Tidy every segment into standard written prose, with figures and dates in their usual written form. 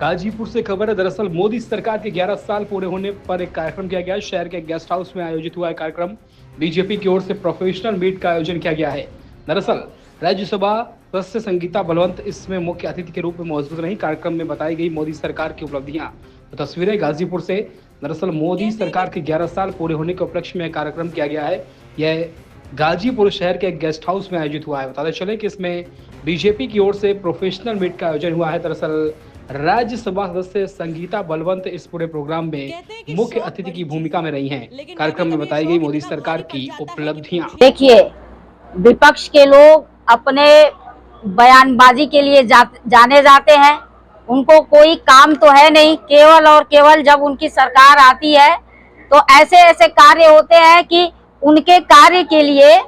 गाजीपुर से खबर है। दरअसल मोदी सरकार के 11 साल पूरे होने पर एक कार्यक्रम किया गया। शहर के गेस्ट हाउस में आयोजित हुआ है कार्यक्रम। बीजेपी की ओर से प्रोफेशनल मीट का आयोजन किया गया है। दरअसल राज्यसभा सदस्य संगीता बलवंत इसमें मुख्य अतिथि के रूप में मौजूद रही। कार्यक्रम में बताई गई मोदी सरकार की उपलब्धियां। तो तस्वीरें गाजीपुर से। दरअसल मोदी सरकार के 11 साल पूरे होने के उपलक्ष्य में कार्यक्रम किया गया है। यह गाजीपुर शहर के गेस्ट हाउस में आयोजित हुआ है। बताते चले कि इसमें बीजेपी की ओर से प्रोफेशनल मीट का आयोजन हुआ है। दरअसल राज्यसभा सदस्य संगीता बलवंत इस पूरे प्रोग्राम में मुख्य अतिथि की भूमिका में रही हैं। कार्यक्रम में बताई गई मोदी सरकार की उपलब्धियां। देखिए, विपक्ष के लोग अपने बयानबाजी के लिए जाने जाते हैं। उनको कोई काम तो है नहीं, केवल और केवल जब उनकी सरकार आती है तो ऐसे ऐसे कार्य होते हैं कि उनके कार्य के लिए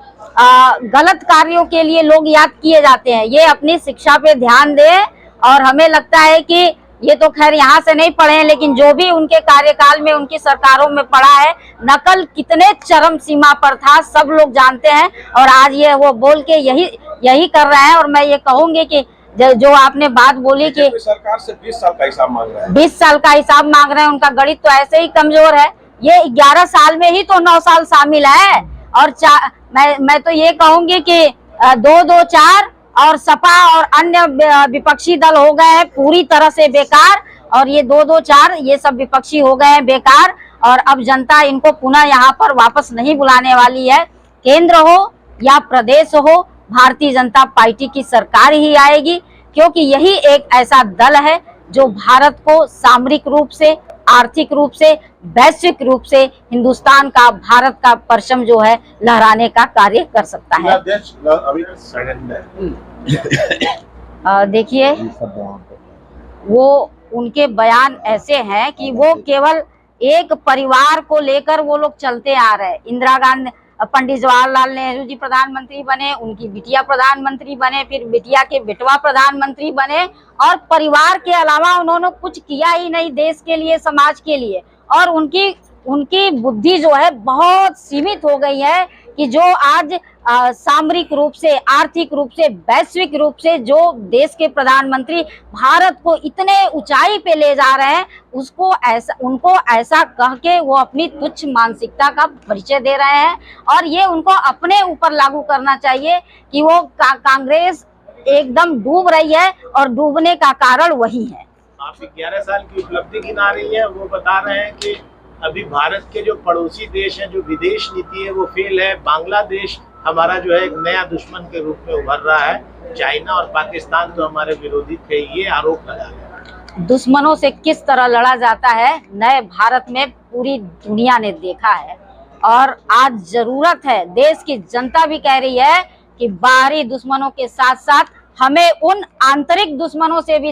गलत कार्यों के लिए लोग याद किए जाते हैं। ये अपनी शिक्षा पे ध्यान दें। और हमें लगता है कि ये तो खैर यहाँ से नहीं पढ़े हैं, लेकिन जो भी उनके कार्यकाल में उनकी सरकारों में पड़ा है, नकल कितने चरम सीमा पर था सब लोग जानते हैं। और आज ये वो बोल के यही कर रहे हैं। और मैं ये कहूंगी कि जो आपने बात बोली कि सरकार से 20 साल का हिसाब मांग रहे हैं, 20 साल का हिसाब मांग रहे हैं, उनका गणित तो ऐसे ही कमजोर है। ये 11 साल में ही तो 9 साल शामिल है। और मैं तो ये कहूंगी कि 2-2-4 और सपा और अन्य विपक्षी दल हो गए हैं पूरी तरह से बेकार। और ये 2-2-4 ये सब विपक्षी हो गए हैं बेकार। और अब जनता इनको पुनः यहाँ पर वापस नहीं बुलाने वाली है। केंद्र हो या प्रदेश हो, भारतीय जनता पार्टी की सरकार ही आएगी, क्योंकि यही एक ऐसा दल है जो भारत को सामरिक रूप से, आर्थिक रूप से, वैश्विक रूप से हिंदुस्तान का, भारत का परचम जो है लहराने का कार्य कर सकता है। देखिए, वो उनके बयान ऐसे हैं कि वो केवल एक परिवार को लेकर वो लोग चलते आ रहे हैं। इंदिरा गांधी, पंडित जवाहरलाल नेहरू जी प्रधानमंत्री बने, उनकी बिटिया प्रधानमंत्री बने, फिर बिटिया के बेटवा प्रधानमंत्री बने। और परिवार के अलावा उन्होंने कुछ किया ही नहीं देश के लिए, समाज के लिए। और उनकी बुद्धि जो है बहुत सीमित हो गई है कि जो आज सामरिक रूप से, आर्थिक रूप से, वैश्विक रूप से जो देश के प्रधानमंत्री भारत को इतने ऊंचाई पे ले जा रहे हैं, उनको ऐसा कह के वो अपनी तुच्छ मानसिकता का परिचय दे रहे हैं। और ये उनको अपने ऊपर लागू करना चाहिए कि वो कांग्रेस एकदम डूब रही है और डूबने का कारण वही है। आप 11 साल की उपलब्धि गिना रही है। वो बता रहे हैं कि अभी भारत के जो पड़ोसी देश हैं, जो विदेश नीति है वो फेल है। बांग्लादेश हमारा जो है एक नया दुश्मन के रूप में उभर रहा है। चाइना और पाकिस्तान तो हमारे विरोधी थे, ये आरोप लगा है। दुश्मनों से किस तरह लड़ा जाता है नए भारत में पूरी दुनिया ने देखा है। और आज जरूरत है, देश की जनता भी कह रही है कि बाहरी दुश्मनों के साथ साथ हमें उन आंतरिक दुश्मनों से भी